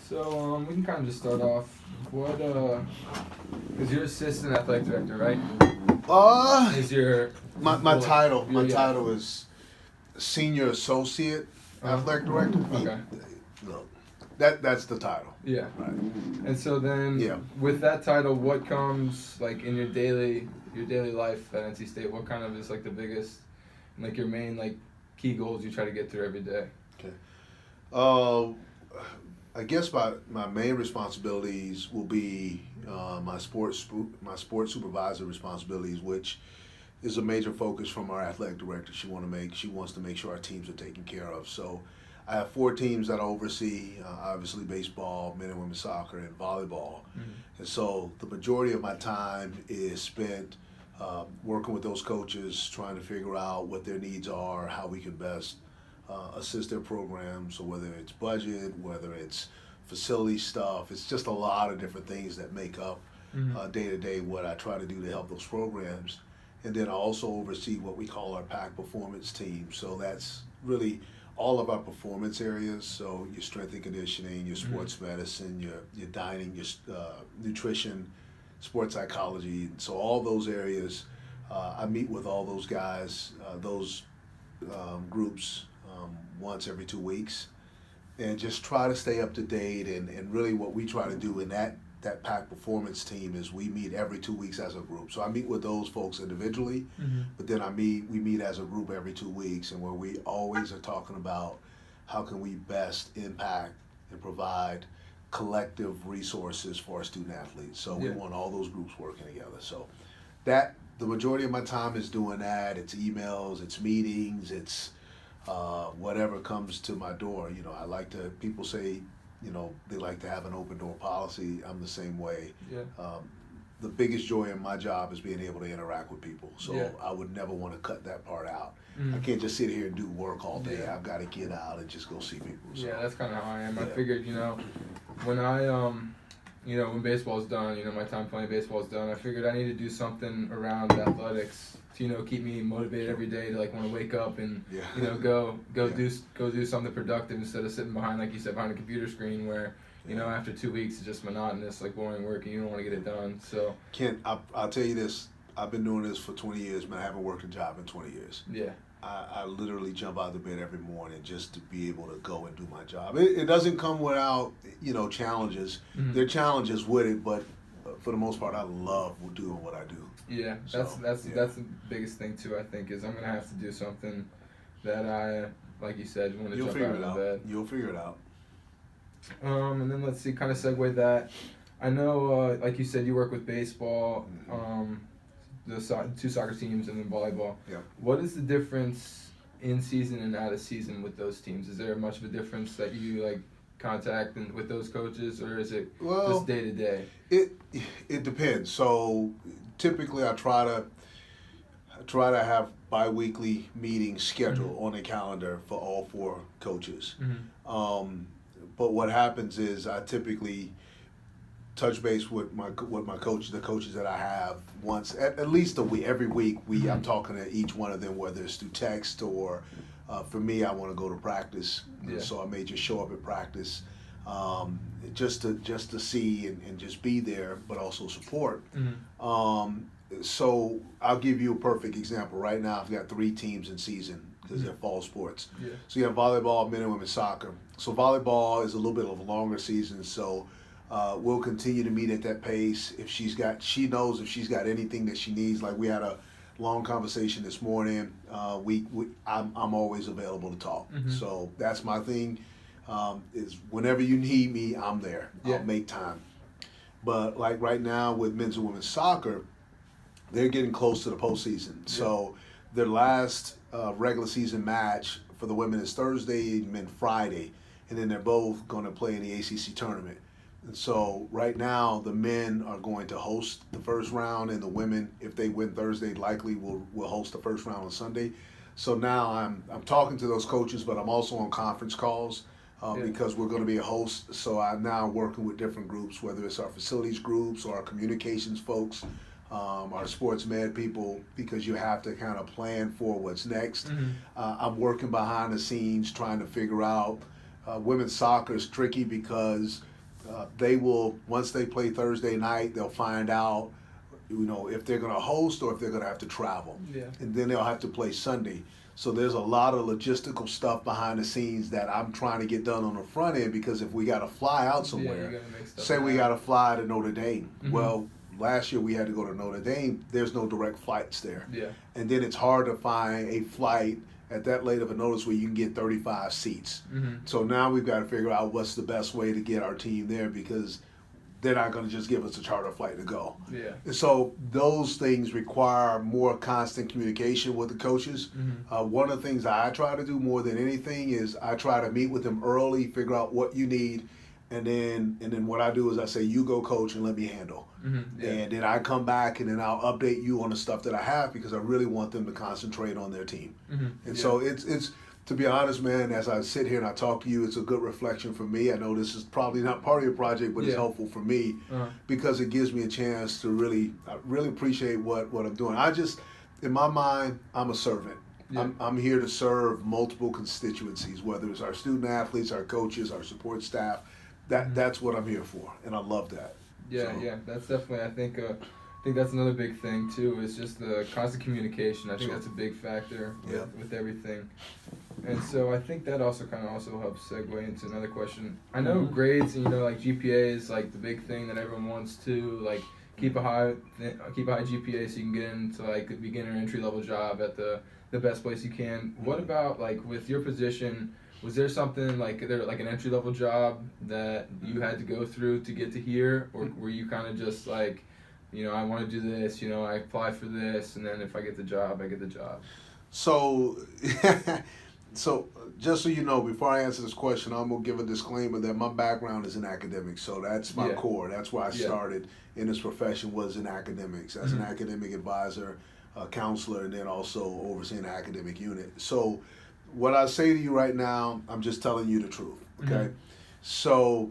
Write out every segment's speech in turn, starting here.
So we can kind of just start off. What is your assistant athletic director, right? Is your My title your, yeah. title is senior associate athletic director. Okay. Look, that's the title. Yeah. Right. And so then, Yeah. with that title, what comes like in your daily life at NC State? What kind of is like the biggest, like your main like key goals you try to get through every day? Okay. I guess my main responsibilities will be my sports supervisor responsibilities, which is a major focus from our athletic director. She wants to make sure our teams are taken care of. So I have 4 teams that I oversee, obviously baseball, men and women's soccer, and volleyball. Mm-hmm. And so the majority of my time is spent working with those coaches, trying to figure out what their needs are, how we can best assist their programs. So whether it's budget, whether it's facility stuff, it's just a lot of different things that make up day to day what I try to do to help those programs. And then I also oversee what we call our PAC performance team. So that's really all of our performance areas. So your strength and conditioning, your sports medicine, your dining, your nutrition, sports psychology. So all those areas, I meet with all those guys, those groups once every 2 weeks, and just try to stay up to date. And really what we try to do in that PAC performance team is we meet every 2 weeks as a group. So I meet with those folks individually, but then we meet as a group every 2 weeks, and where we always are talking about how can we best impact and provide collective resources for our student athletes. So we want all those groups working together. So that the majority of my time is doing that. It's emails, it's meetings, it's whatever comes to my door. You know, I like to, people say, you know, they like to have an open door policy. I'm the same way. Yeah. The biggest joy in my job is being able to interact with people. So I would never want to cut that part out. I can't just sit here and do work all day. I've got to get out and just go see people. So. Yeah, that's kind of how I am. I figured, you know, when when baseball's done, my time playing baseball's done, I figured I need to do something around athletics to, keep me motivated every day to like want to wake up and, go do something productive instead of sitting behind, like you said, behind a computer screen where, after 2 weeks it's just monotonous, like boring work, and you don't want to get it done. So Kent, I'll tell you this. I've been doing this for 20 years, but I haven't worked a job in 20 years. Yeah. I literally jump out of bed every morning just to be able to go and do my job. It doesn't come without, challenges. There are challenges with it, but for the most part, I love doing what I do. Yeah, that's the biggest thing too. I think is I'm gonna have to do something that I, like you said, want to jump out of bed. You'll figure it out. And then let's see, kind of segue that. I know, like you said, you work with baseball. The 2 soccer teams and then volleyball. Yeah. What is the difference in season and out of season with those teams? Is there much of a difference that you like contact with those coaches, or is it just day to day? It depends. So typically, I try to have biweekly meetings scheduled on the calendar for all 4 coaches. But what happens is I typically touch base with my coaches, the coaches that I have once at least a week. Every week I'm talking to each one of them, whether it's through text or for me, I want to go to practice, so I may just show up at practice just to see and just be there, but also support. So I'll give you a perfect example. Right now, I've got 3 teams in season because they're fall sports. Yeah. So you have volleyball, men and women's soccer. So volleyball is a little bit of a longer season, so we'll continue to meet at that pace. If she knows if she's got anything that she needs. Like we had a long conversation this morning. I'm always available to talk. So that's my thing. Is whenever you need me, I'm there. I'll make time. But like right now with men's and women's soccer, they're getting close to the postseason. So their last regular season match for the women is Thursday, men Friday, and then they're both going to play in the ACC tournament. And so right now, the men are going to host the first round, and the women, if they win Thursday, likely will host the first round on Sunday. So now I'm talking to those coaches, but I'm also on conference calls because we're going to be a host. So I'm now working with different groups, whether it's our facilities groups or our communications folks, our sports med people, because you have to kind of plan for what's next. I'm working behind the scenes trying to figure out women's soccer is tricky because they will, once they play Thursday night, they'll find out, if they're going to host or if they're going to have to travel. Yeah. And then they'll have to play Sunday. So there's a lot of logistical stuff behind the scenes that I'm trying to get done on the front end, because if we got to fly out somewhere, say we got to fly to Notre Dame. Mm-hmm. Well, last year we had to go to Notre Dame. There's no direct flights there. Yeah. And then it's hard to find a flight at that late of a notice where you can get 35 seats. Mm-hmm. So now we've got to figure out what's the best way to get our team there, because they're not going to just give us a charter flight to go. Yeah. And so those things require more constant communication with the coaches. Mm-hmm. One of the things I try to do more than anything is I try to meet with them early, figure out what you need, and then what I do is I say, you go coach and let me handle. Mm-hmm. Yeah. And then I come back and then I'll update you on the stuff that I have, because I really want them to concentrate on their team. Mm-hmm. And yeah. so it's to be honest, man, as I sit here and I talk to you, it's a good reflection for me. I know this is probably not part of your project, but it's helpful for me because it gives me a chance to really appreciate what I'm doing. I just, in my mind, I'm a servant. Yeah. I'm here to serve multiple constituencies, whether it's our student athletes, our coaches, our support staff. That's what I'm here for, and I love that. Yeah, so. Yeah, that's definitely. I think that's another big thing too. Is just the constant communication. I think that's a big factor with everything. And so I think that also helps segue into another question. I know grades, like GPA is like the big thing that everyone wants to like keep a high GPA so you can get into like a beginner entry level job at the best place you can. What about like with your position? Was there something like an entry level job that you had to go through to get to here, or were you kind of just like, I want to do this, I apply for this, and then if I get the job, I get the job? So, so just so you know, before I answer this question, I'm gonna give a disclaimer that my background is in academics. So that's my core. That's why I started in this profession, was in academics as an academic advisor, counselor, and then also overseeing the academic unit. So what I say to you right now, I'm just telling you the truth, okay? So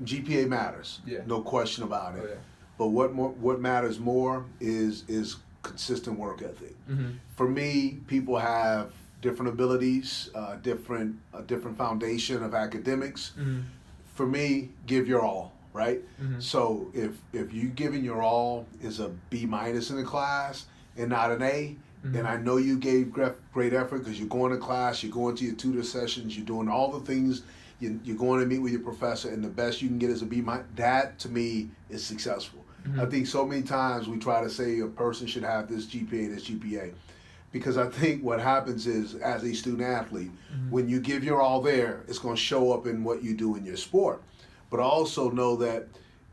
GPA matters, no question about it. Oh, yeah. But what matters more is consistent work ethic. For me, people have different abilities, a different foundation of academics. For me, give your all, right? So if you giving your all is a B- in the class and not an A, and I know you gave great effort because you're going to class, you're going to your tutor sessions, you're doing all the things, you're going to meet with your professor, and the best you can get is a B-. That, to me, is successful. I think so many times we try to say a person should have this GPA, because I think what happens is, as a student athlete, when you give your all there, it's going to show up in what you do in your sport. But I also know that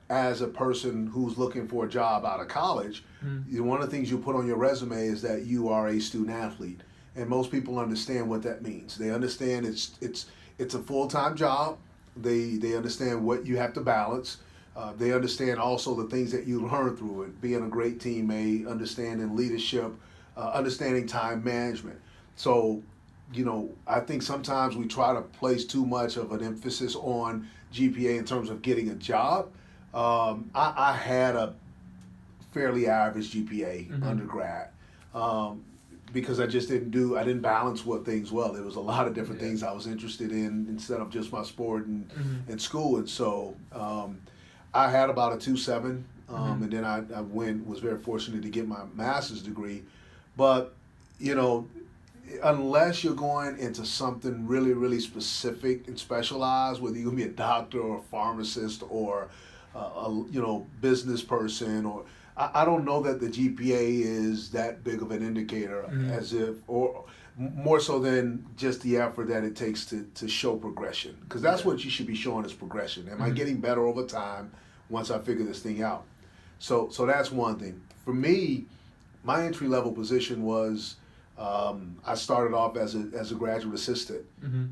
as a person who's looking for a job out of college, one of the things you put on your resume is that you are a student athlete, and most people understand what that means. They understand it's a full-time job. They understand what you have to balance. They understand also the things that you learn through it, being a great teammate, understanding leadership, understanding time management. So, I think sometimes we try to place too much of an emphasis on GPA in terms of getting a job. I had a fairly average GPA undergrad because I just didn't balance things well. There was a lot of different things I was interested in instead of just my sport and school. And so I had about a 2.7, and then I was very fortunate to get my master's degree. But, unless you're going into something really, really specific and specialized, whether you're going to be a doctor or a pharmacist or a business person, or I don't know that the GPA is that big of an indicator or more so than just the effort that it takes to show progression, because that's what you should be showing is progression. Am I getting better over time once I figure this thing out? So that's one thing. For me, my entry level position was I started off as a graduate assistant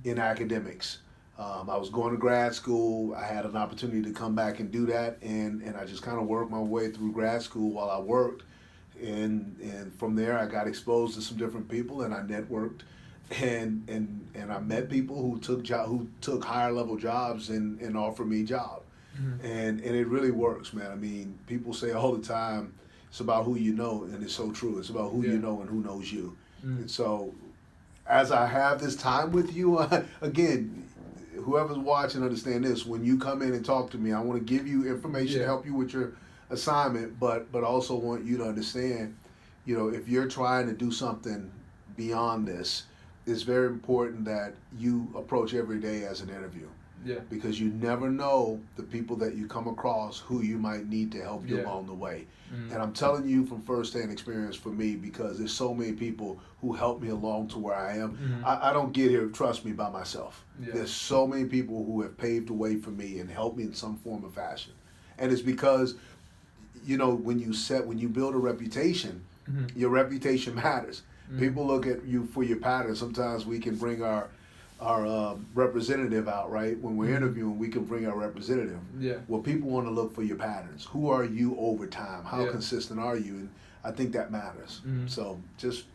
in academics. I was going to grad school. I had an opportunity to come back and do that, and I just kind of worked my way through grad school while I worked, and from there I got exposed to some different people, and I networked, and I met people who took higher level jobs and offered me a job, and it really works, man. I mean, people say all the time it's about who you know, and it's so true. It's about who you know and who knows you, and so as I have this time with you, again. whoever's watching, understand this. When you come in and talk to me, I want to give you information to help you with your assignment, but also want you to understand, if you're trying to do something beyond this, it's very important that you approach every day as an interview. Yeah. Because you never know the people that you come across who you might need to help you along the way. Mm-hmm. And I'm telling you from firsthand experience for me, because there's so many people who helped me along to where I am. Mm-hmm. I don't get here, trust me, by myself. Yeah. There's so many people who have paved the way for me and helped me in some form or fashion. And it's because, when you build a reputation, mm-hmm. your reputation matters. Mm-hmm. People look at you for your patterns. Sometimes we can bring our representative out, right? When we're interviewing, we can bring our representative. Yeah. Well, people want to look for your patterns. Who are you over time? How consistent are you? And I think that matters. Mm-hmm. So just,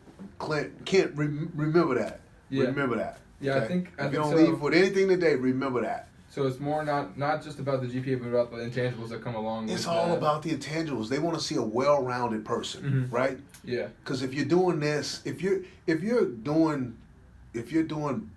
Kent, remember that. Yeah. Remember that. Yeah, okay? If you don't leave with anything today, remember that. So it's more not just about the GPA, but about the intangibles that come along with that. It's all about the intangibles. They want to see a well-rounded person, mm-hmm. right? Yeah. Because if you're doing this, if you're doing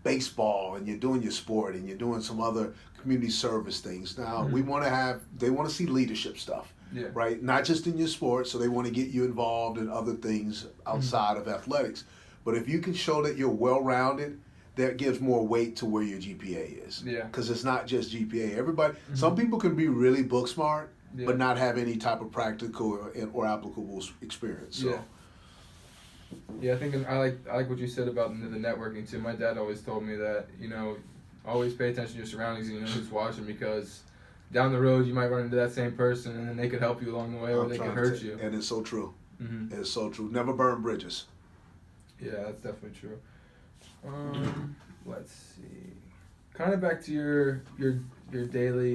baseball and you're doing your sport and you're doing some other community service things, now mm-hmm. they want to see leadership stuff, right? Not just in your sport, so they want to get you involved in other things outside mm-hmm. of athletics. But if you can show that you're well-rounded, that gives more weight to where your GPA is. Yeah. Because it's not just GPA. Some people can be really book smart, but not have any type of practical or applicable experience. So. Yeah. Yeah, I think I like what you said about the networking too. My dad always told me that, always pay attention to your surroundings and who's watching, because down the road you might run into that same person and then they could help you along the way, or they could hurt you. And it's so true. Mm-hmm. It's so true. Never burn bridges. Yeah, that's definitely true. Let's see. Kind of back to your daily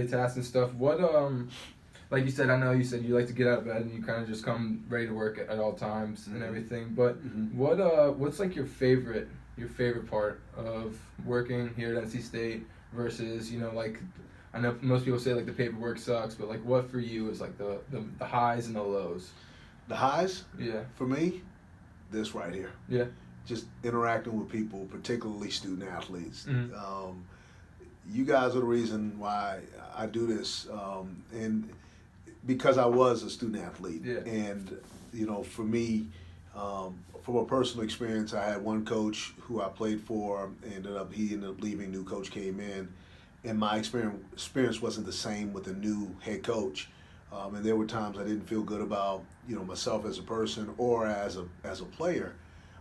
tasks and stuff. What like you said, I know you said you like to get out of bed and you kind of just come ready to work at all times and everything. But mm-hmm. What's like your favorite part of working here at NC State versus, like, I know most people say like the paperwork sucks, but like what for you is like the highs and the lows? The highs? Yeah. For me, this right here. Yeah. Just interacting with people, particularly student athletes. Mm-hmm. You guys are the reason why I do this, and because I was a student athlete. Yeah. And, for me, from a personal experience, I had one coach who I played for, he ended up leaving, new coach came in, and my experience wasn't the same with the new head coach. And there were times I didn't feel good about, myself as a person or as a player.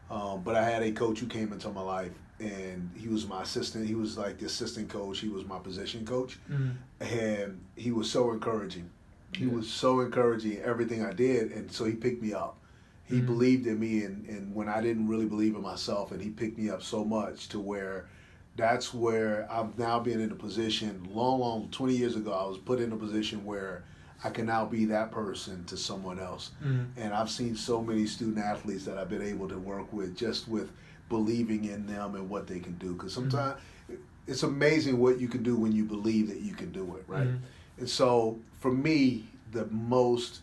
But I had a coach who came into my life, and he was my assistant. He was like the assistant coach. He was my position coach. Mm-hmm. And he was so encouraging. He was so encouraging in everything I did, and so he picked me up. He mm-hmm. believed in me, and when I didn't really believe in myself, and he picked me up so much to where that's where I'm now being in a position, long, 20 years ago, I was put in a position where I can now be that person to someone else. Mm-hmm. And I've seen so many student athletes that I've been able to work with just with believing in them and what they can do. Because sometimes it's amazing what you can do when you believe that you can do it, right? Mm-hmm. And so for me, the most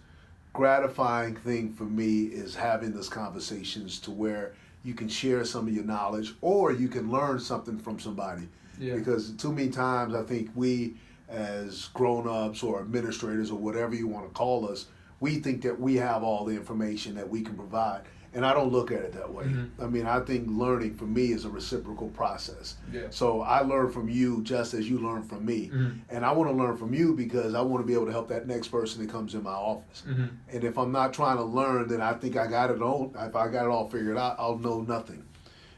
gratifying thing for me is having those conversations to where you can share some of your knowledge or you can learn something from somebody. Yeah. Because too many times I think we as grown-ups or administrators or whatever you want to call us, we think that we have all the information that we can provide. And I don't look at it that way. Mm-hmm. I mean, I think learning for me is a reciprocal process. Yeah. So I learn from you just as you learn from me. Mm-hmm. And I want to learn from you because I want to be able to help that next person that comes in my office. Mm-hmm. And if I'm not trying to learn, then I think I got it all. If I got it all figured out, I'll know nothing.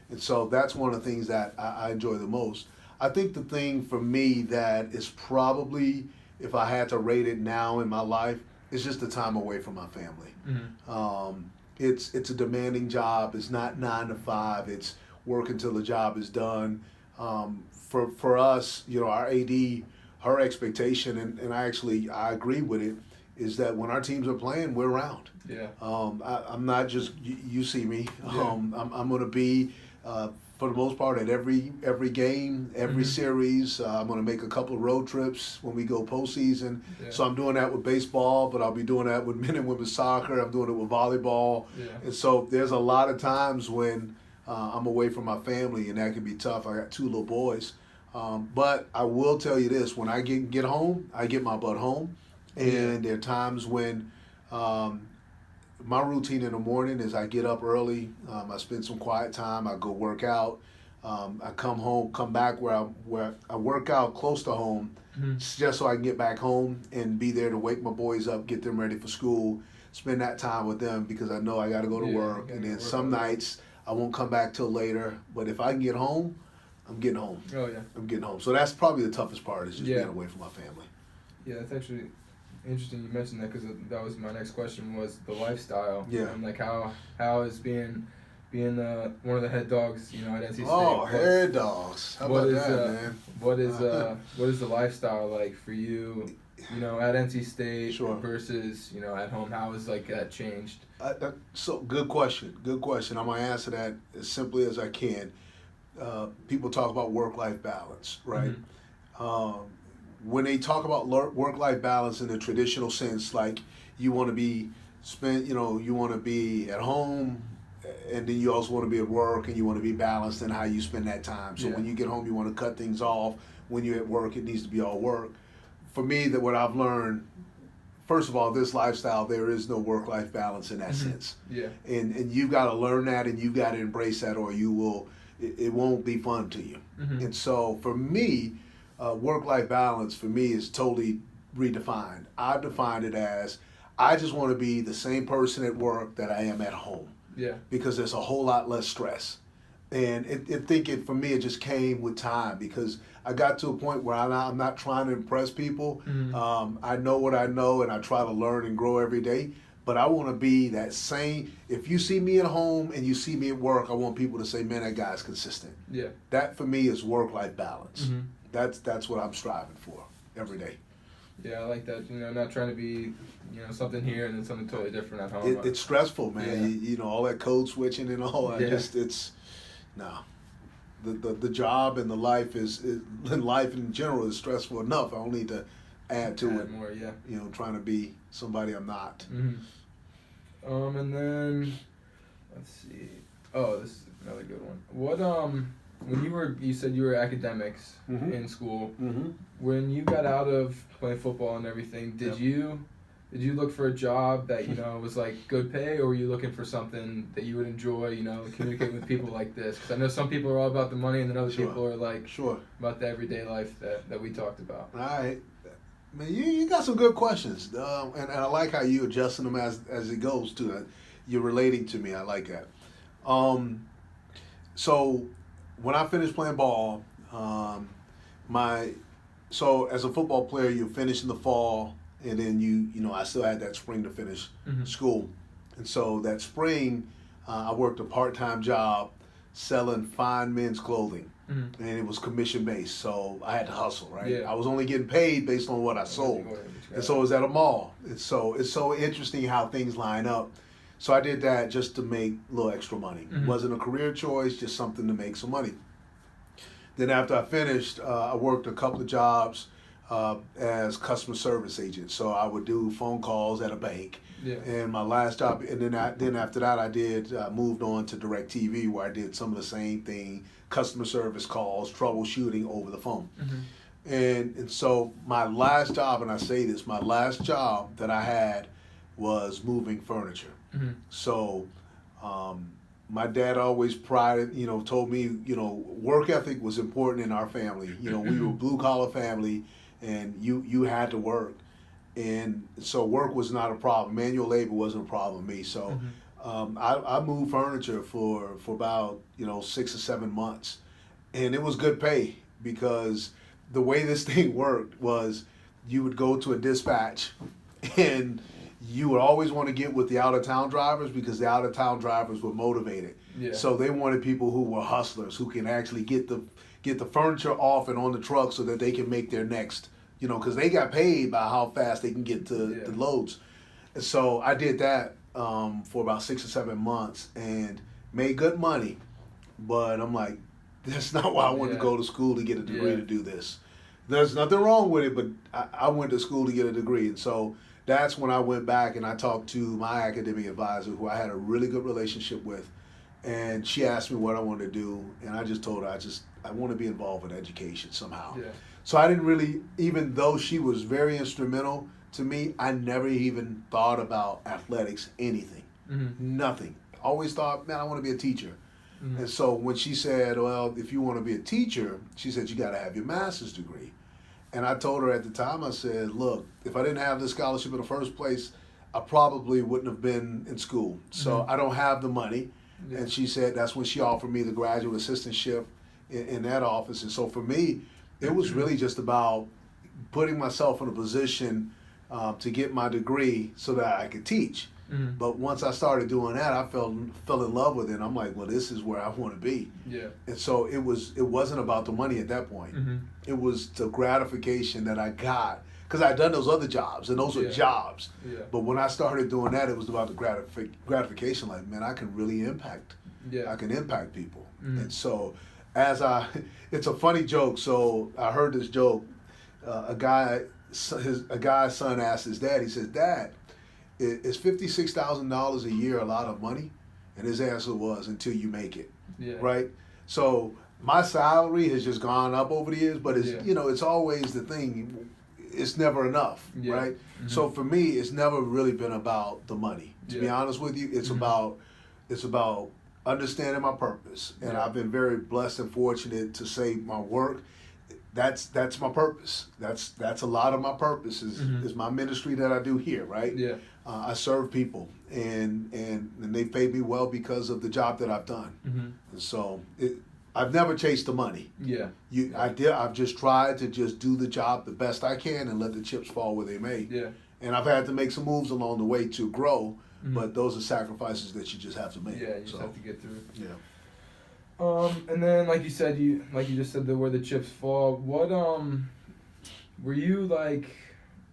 And so that's one of the things that I enjoy the most. I think the thing for me that is probably, if I had to rate it now in my life, is just the time away from my family. Mm-hmm. It's a demanding job. It's not 9 to 5. It's work until the job is done. For us, our AD, her expectation, and I agree with it, is that when our teams are playing, we're around. Yeah. I'm not just you see me. Yeah. I'm going to be for the most part at every game, every mm-hmm. series. I'm going to make a couple of road trips when we go postseason. Yeah. So I'm doing that with baseball, but I'll be doing that with men and women's soccer. I'm doing it with volleyball. Yeah. And so there's a lot of times when I'm away from my family, and that can be tough. I got 2 little boys. But I will tell you this: when I get home, I get my butt home, and there are times when my routine in the morning is I get up early, I spend some quiet time, I go work out, I come home, come back where I work out close to home, just so I can get back home and be there to wake my boys up, get them ready for school, spend that time with them because I know I got to go to work, and then some nights I won't come back till later. But if I can get home, I'm getting home. Oh yeah. I'm getting home. So that's probably the toughest part, is just being away from my family. Yeah, that's actually interesting you mentioned that, because that was my next question, was the lifestyle. Yeah. And like how is being one of the head dogs, at NC State. Oh, head dogs. How about that, man? What is the lifestyle like for you, at NC State versus, at home? How is that changed? So good question. Good question. I'm gonna answer that as simply as I can. People talk about work-life balance, right? When they talk about work-life balance in the traditional sense, like you want to be you want to be at home, and then you also want to be at work, and you want to be balanced in how you spend that time. So when you get home, you want to cut things off. When you're at work, it needs to be all work. For me, what I've learned, first of all, this lifestyle, there is no work-life balance in that sense. Yeah. And you've got to learn that, and you've got to embrace that, or it won't be fun to you. And so for me, work-life balance for me is totally redefined. I've defined it as I just want to be the same person at work that I am at home. Yeah. Because there's a whole lot less stress. And for me, it just came with time, because I got to a point where I'm not trying to impress people. I know what I know, and I try to learn and grow every day. But I want to be that same. If you see me at home and you see me at work, I want people to say, man, that guy's consistent. Yeah. That for me is work-life balance. That's what I'm striving for every day. Yeah, I like that. Not trying to be, something here and then something totally different at home. It's stressful, man. Yeah. All that code switching and all. The job and the life life in general is stressful enough. I don't need to add to it more. Yeah. Trying to be somebody I'm not. And then let's see. Oh, this is another good one. What when you said you were academics in school. When you got out of playing football and everything, did you look for a job that was like good pay, or were you looking for something that you would enjoy? Communicating with people like this, because I know some people are all about the money, and then other people are like about the everyday life that we talked about. All right. Man, you got some good questions, and I like how you adjusting them as it goes too. You're relating to me. I like that. So when I finished playing ball, so as a football player, you finish in the fall, and then I still had that spring to finish school, and so that spring, I worked a part-time job selling fine men's clothing. And it was commission based, so I had to hustle, right? Yeah. I was only getting paid based on what I sold, and so it was at a mall. And so it's so interesting how things line up. So I did that just to make a little extra money. It wasn't a career choice, just something to make some money. Then after I finished, I worked a couple of jobs as customer service agent. So I would do phone calls at a bank. Yeah. And my last job, and then after that, I moved on to DirecTV, where I did some of the same thing. Customer service calls, troubleshooting over the phone. And so my last job, and I say this, my last job that I had was moving furniture. So my dad always told me, work ethic was important in our family. We were a blue collar family, and you had to work. And so work was not a problem. Manual labor wasn't a problem with me. So I moved furniture for about 6 or 7 months, and it was good pay, because the way this thing worked was you would go to a dispatch, and you would always want to get with the out-of-town drivers, because the out-of-town drivers were motivated. Yeah. So they wanted people who were hustlers, who can actually get the furniture off and on the truck so that they can make their next, because they got paid by how fast they can get to the loads. And so I did that for about 6 or 7 months and made good money. But I'm like, that's not why I wanted to go to school to get a degree to do this. There's nothing wrong with it, but I went to school to get a degree. And so that's when I went back and I talked to my academic advisor, who I had a really good relationship with. And she asked me what I wanted to do, and I just told her I want to be involved in education somehow. Yeah. So I didn't really, even though she was very instrumental to me, I never even thought about athletics, anything, nothing. Always thought, man, I want to be a teacher. And so when she said, well, if you want to be a teacher, she said, you got to have your master's degree. And I told her at the time, I said, look, if I didn't have this scholarship in the first place, I probably wouldn't have been in school. So I don't have the money. Yeah. And she said that's when she offered me the graduate assistantship in that office. And so for me, it was really just about putting myself in a position to get my degree so that I could teach. But once I started doing that, I fell in love with it. And I'm like, well, this is where I want to be. Yeah. And so it wasn't about the money at that point. It was the gratification that I got because I'd done those other jobs, and those were jobs. Yeah. But when I started doing that, it was about the gratification. Like, man, I can really impact. Yeah. I can impact people. And so, it's a funny joke. So I heard this joke. A guy's son asked his dad. He says, "Dad, is $56,000 a year a lot of money?" And his answer was, "Until you make it." Yeah. Right. So my salary has just gone up over the years, but it's it's always the thing. It's never enough, right? So for me, it's never really been about the money. To be honest with you, it's about understanding my purpose, and I've been very blessed and fortunate to say my work. That's my purpose. That's a lot of my purpose is my ministry that I do here, right? Yeah. I serve people, and they pay me well because of the job that I've done. And so I've never chased the money. Yeah. I've just tried to just do the job the best I can and let the chips fall where they may. Yeah. And I've had to make some moves along the way to grow, but those are sacrifices that you just have to make. Yeah, you just have to get through. Yeah. And then like you said, you just said where the chips fall. What were you like?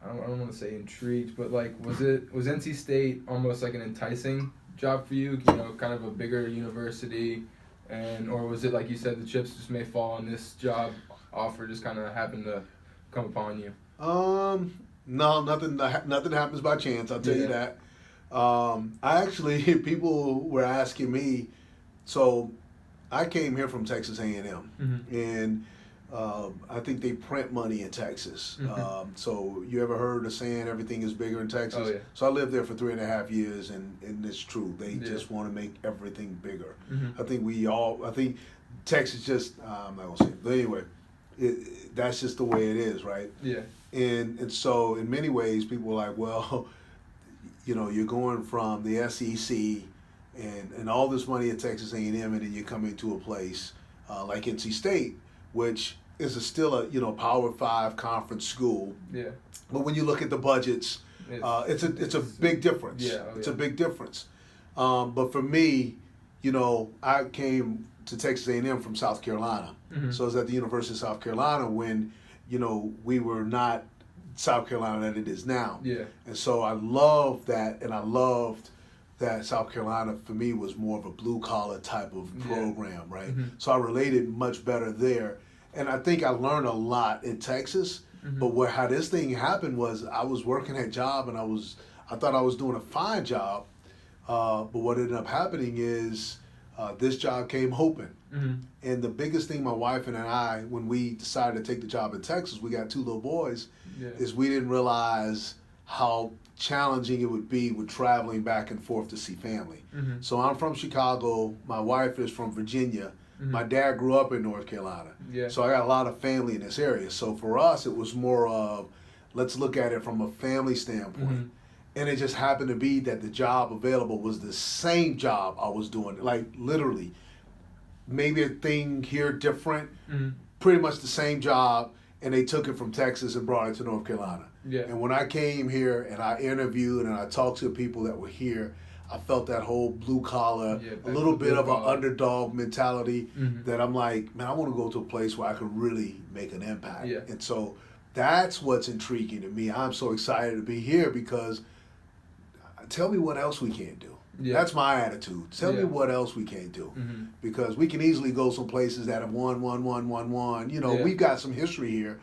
I don't want to say intrigued, but like was NC State almost like an enticing job for you? You know, kind of a bigger university. Or was it like you said, the chips just may fall and this job offer just kind of happened to come upon you? No, nothing happens by chance. I'll tell you that. I actually, people were asking me. So, I came here from Texas A&M, and I think they print money in Texas. So you ever heard the saying everything is bigger in Texas? Oh, yeah. So I lived there for 3.5 years, and it's true. They just want to make everything bigger. I think Texas just, I'm not going to say it, but anyway, that's just the way it is, right? Yeah. And so in many ways, people were like, well, you're going from the SEC and all this money at Texas A&M, and then you're coming to a place like NC State, which is still a Power 5 conference school. Yeah. But when you look at the budgets, it's a big difference. Yeah. It's a big difference. But for me, I came to Texas A&M from South Carolina. So I was at the University of South Carolina when, we were not South Carolina that it is now. Yeah. And so I loved that, and I loved that South Carolina for me was more of a blue collar type of program, right? So I related much better there. And I think I learned a lot in Texas, but how this thing happened was I was working that job and I thought I was doing a fine job, but what ended up happening is this job came open. And the biggest thing my wife and I, when we decided to take the job in Texas, we got 2 little boys, is we didn't realize how challenging it would be with traveling back and forth to see family. So I'm from Chicago, my wife is from Virginia, my dad grew up in North Carolina. Yeah. So I got a lot of family in this area. So for us, it was more of, let's look at it from a family standpoint. And it just happened to be that the job available was the same job I was doing, like literally, maybe a thing here different, pretty much the same job, and they took it from Texas and brought it to North Carolina. Yeah. And when I came here and I interviewed and I talked to people that were here, I felt that whole blue collar, a little bit of an underdog mentality that I'm like, man, I want to go to a place where I can really make an impact. Yeah. And so that's what's intriguing to me. I'm so excited to be here because tell me what else we can't do. Yeah. That's my attitude. Tell me what else we can't do. Because we can easily go some places that have won. We've got some history here,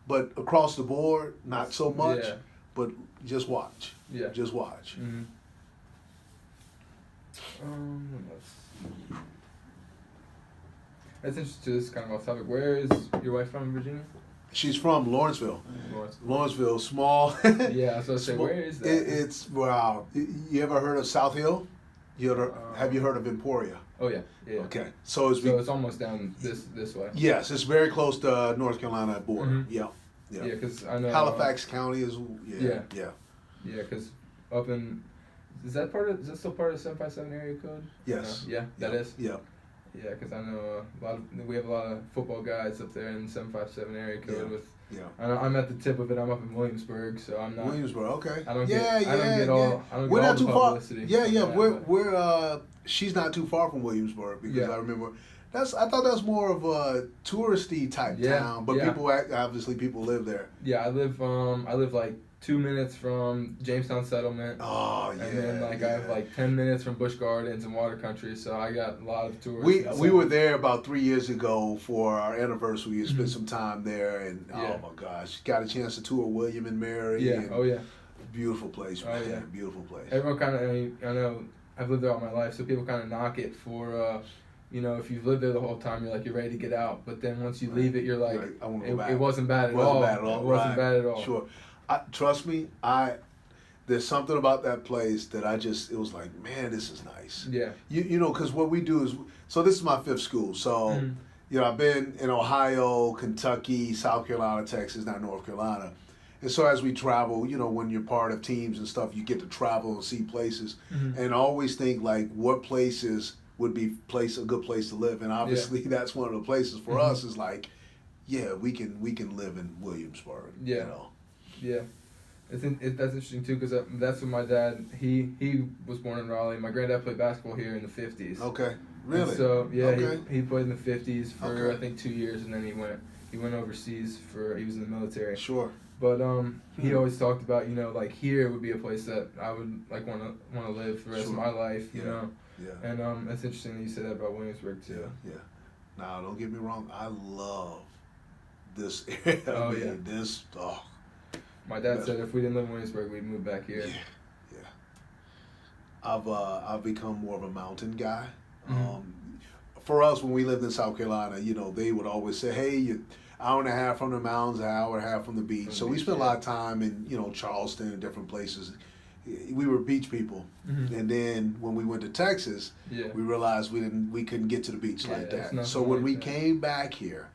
but across the board, not so much. Yeah. But just watch. Yeah. Just watch. That's interesting. This is kind of off topic. Where is your wife from in Virginia? She's from Lawrenceville. Lawrenceville, small. Yeah, I was going to say, where is that? It's wow. You ever heard of South Hill? Have you heard of Emporia? Oh yeah. Okay, so it's almost down this way. Yes, it's very close to North Carolina border. Mm-hmm. Yeah. Yeah, because I know Halifax County is. Yeah. Because up in is that still part of the 757 area code? Yes. No? Yeah, that is. Yeah. Yeah, because I know we have a lot of football guys up there in the 757 area code with. Yeah. I'm at the tip of it. I'm up in Williamsburg, so I'm not. Williamsburg, okay. I don't get all We're not the too far. publicity. Yeah. We're she's not too far from Williamsburg because I remember I thought that's more of a touristy type town, but people live there. Yeah, I live like 2 minutes from Jamestown Settlement. Oh yeah. And then I have like 10 minutes from Busch Gardens and Water Country, so I got a lot of tourists. We were there about 3 years ago for our anniversary. We spent some time there, and oh my gosh, got a chance to tour William and Mary. Yeah. And beautiful place, man. Oh yeah. Beautiful place. Everyone kind of, I know I've lived there all my life, so people kind of knock it for. If you've lived there the whole time, you're ready to get out. But then once you leave it, you're like, I want to go back. It wasn't bad at all. It wasn't bad at all. Sure. Trust me, there's something about that place that it was like, man, this is nice. Yeah. Because what we do is, so this is my fifth school. So, I've been in Ohio, Kentucky, South Carolina, Texas, now North Carolina. And so as we travel, when you're part of teams and stuff, you get to travel and see places. And I always think, like, what places would be a good place to live. And obviously that's one of the places for us is like, we can live in Williamsburg. Yeah. Yeah, that's interesting too because that's when my dad he was born in Raleigh. My granddad played basketball here in the 50s. Okay, really? And so he played in the 50s for I think 2 years, and then he went overseas he was in the military. Sure. But he always talked about like here would be a place that I would like want to live for the rest of my life. You know. Yeah. And it's interesting that you said that about Williamsburg too. Yeah. Now don't get me wrong, I love this area. Oh yeah. My dad said if we didn't live in Williamsburg, we'd move back here. Yeah. I've become more of a mountain guy. For us, when we lived in South Carolina, they would always say, "Hey, you're an hour and a half from the mountains, an hour and a half from the beach." So we spent a lot of time in Charleston and different places. We were beach people, and then when we went to Texas, we realized we couldn't get to the beach like that. So when we came back here,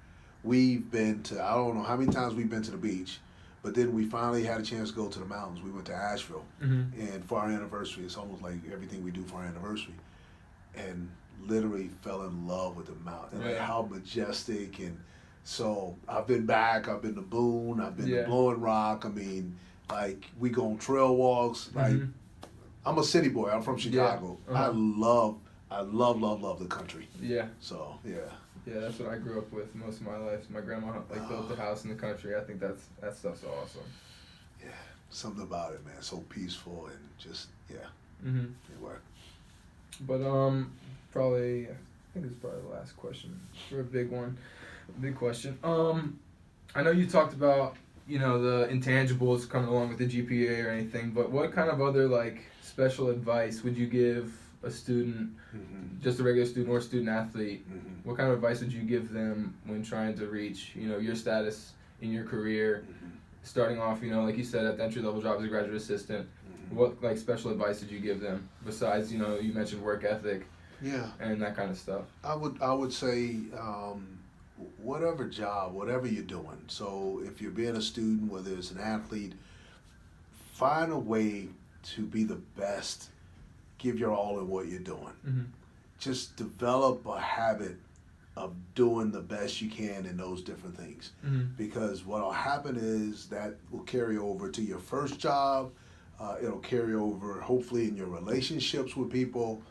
we've been to I don't know how many times we've been to the beach. But then we finally had a chance to go to the mountains. We went to Asheville, and for our anniversary, it's almost like everything we do for our anniversary, and literally fell in love with the mountain, like how majestic. And so I've been back. I've been to Boone. I've been to Blowing Rock. I mean, like we go on trail walks. Like I'm a city boy. I'm from Chicago. I love the country. Yeah. So Yeah, that's what I grew up with most of my life. My grandma built the house in the country. I think that stuff's awesome. Yeah, something about it, man. So peaceful and just Anyway. But probably I think this is probably the last question for a big question. I know you talked about the intangibles coming along with the GPA or anything, but what kind of other special advice would you give a student, just a regular student or student athlete? What kind of advice would you give them when trying to reach, your status in your career, starting off, like you said, at the entry-level job as a graduate assistant? What, special advice did you give them besides, you mentioned work ethic and that kind of stuff? I would say whatever job, whatever you're doing. So if you're being a student, whether it's an athlete, find a way to be the best. Give your all in what you're doing. Just develop a habit of doing the best you can in those different things. Because what will happen is that will carry over to your first job. It'll carry over hopefully in your relationships with people.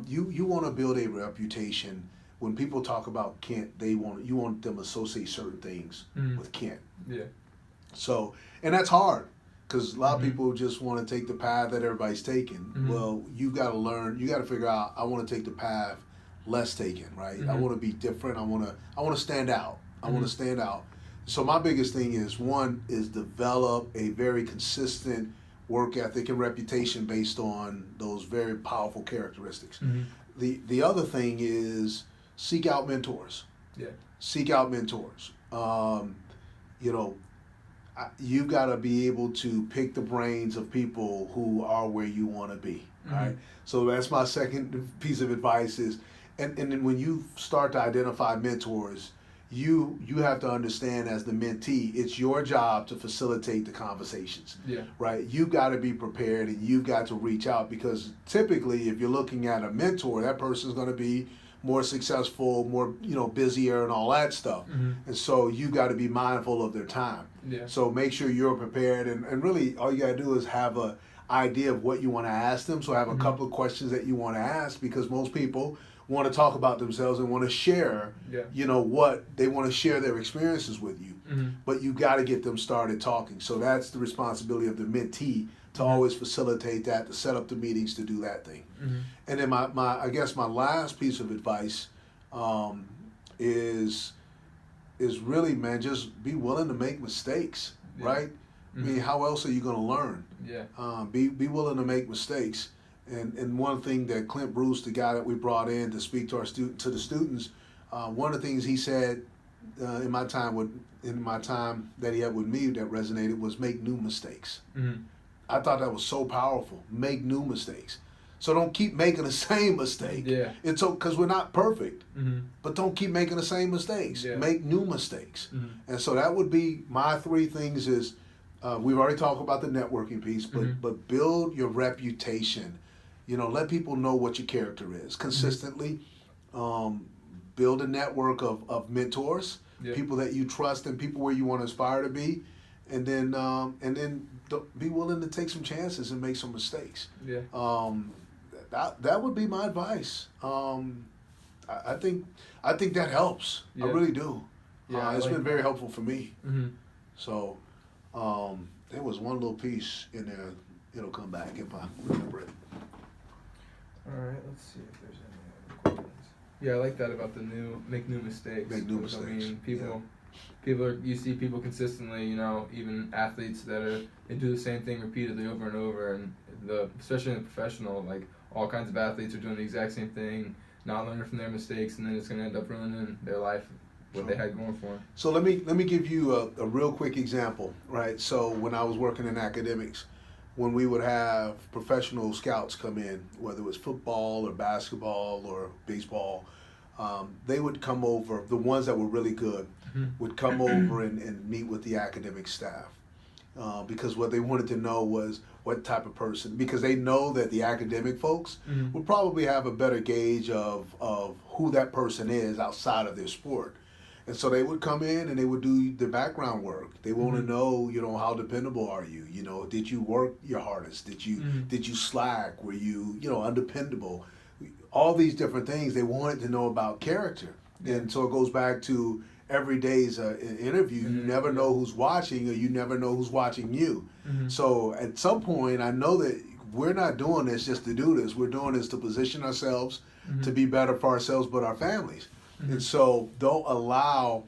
You want to build a reputation. When people talk about Kent, you want them to associate certain things with Kent. Yeah. So, and that's hard. Because a lot of people just want to take the path that everybody's taking. Well, you got to learn. You got to figure out. I want to take the path less taken, right? I want to be different. I want to stand out. I want to stand out. So my biggest thing is develop a very consistent work ethic and reputation based on those very powerful characteristics. the other thing is seek out mentors. Yeah. Seek out mentors. You know, you've got to be able to pick the brains of people who are where you want to be. Mm-hmm. Right. So that's my second piece of advice is, and then when you start to identify mentors, you have to understand as the mentee, it's your job to facilitate the conversations. Yeah. Right. You've got to be prepared and you've got to reach out, because typically if you're looking at a mentor, that person's going to be more successful, more, busier and all that stuff. Mm-hmm. And so you got to be mindful of their time. Yeah. So make sure you're prepared, and really all you got to do is have a idea of what you want to ask them. So have a Mm-hmm. couple of questions that you want to ask, because most people want to talk about themselves and want to share, what they want to share their experiences with you. Mm-hmm. But you got to get them started talking. So that's the responsibility of the mentee to always facilitate that, to set up the meetings, to do that thing. Mm-hmm. And then I guess my last piece of advice is really, man, just be willing to make mistakes, right? Mm-hmm. I mean, how else are you going to learn? Yeah. Be willing to make mistakes. And one thing that Clint Bruce, the guy that we brought in to speak to the students, one of the things he said in my time that he had with me that resonated was make new mistakes. Mm-hmm. I thought that was so powerful. Make new mistakes. So don't keep making the same mistake. Yeah. It's because we're not perfect, Mm-hmm. but don't keep making the same mistakes. Yeah. Make new mistakes. Mm-hmm. And so that would be my three things is, we've already talked about the networking piece, but build your reputation. Let people know what your character is consistently. Build a network of mentors, people that you trust and people where you want to aspire to be. And then be willing to take some chances and make some mistakes. Yeah. That would be my advice. I think that helps. Yeah. I really do. Yeah, it's been very helpful for me. Mm-hmm. So there was one little piece in there. It'll come back if I remember it. All right. Let's see if there's any other questions. Yeah, I like that about make new mistakes. Make new mistakes. I mean, you see people consistently, even athletes they do the same thing repeatedly over and over, and especially in the professional, like all kinds of athletes are doing the exact same thing, not learning from their mistakes, and then it's going to end up ruining their life, what they had going for them. So let me give you a real quick example, right? So when I was working in academics, when we would have professional scouts come in, whether it was football or basketball or baseball, they would come over, the ones that were really good, would come over and meet with the academic staff. Because what they wanted to know was what type of person, because they know that the academic folks will probably have a better gauge of who that person is outside of their sport. And so they would come in and they would do the background work. They want to know, how dependable are you? Did you work your hardest? Did you slack? Were you, undependable? All these different things they wanted to know about character. And so it goes back to every day's an interview. You never know who's watching, or you never know who's watching you. So at some point, I know that we're not doing this just to do this. We're doing this to position ourselves to be better for ourselves, but our families. And so don't allow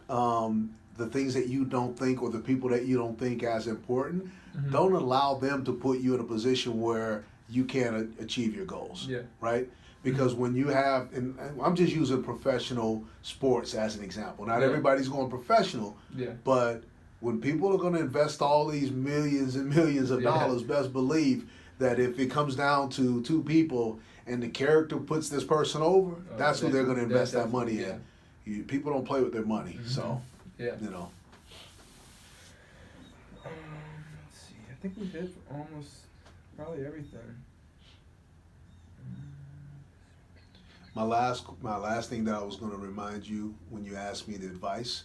the things that you don't think, or the people that you don't think as important, don't allow them to put you in a position where you can't achieve your goals, right? Because when you have, and I'm just using professional sports as an example. Not everybody's going professional, but when people are going to invest all these millions and millions of dollars, best believe that if it comes down to two people and the character puts this person over, that's who they're going to invest that money in. People don't play with their money, so, Let's see. I think we hit almost probably everything. My last thing that I was going to remind you when you asked me the advice,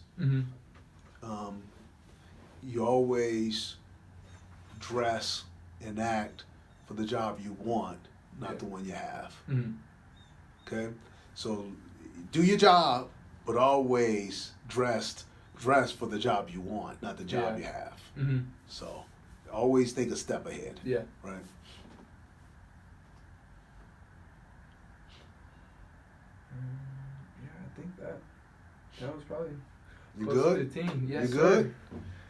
you always dress and act for the job you want, not the one you have. Okay? So do your job, but always dress for the job you want, not the job you have. So always think a step ahead. Right? I think that was probably You close good? to 15. Yes, You sir. good?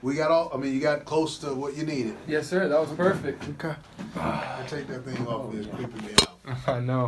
We got you got close to what you needed. Yes, sir. That was perfect. Okay. I take that thing off. It's creeping me out. I know.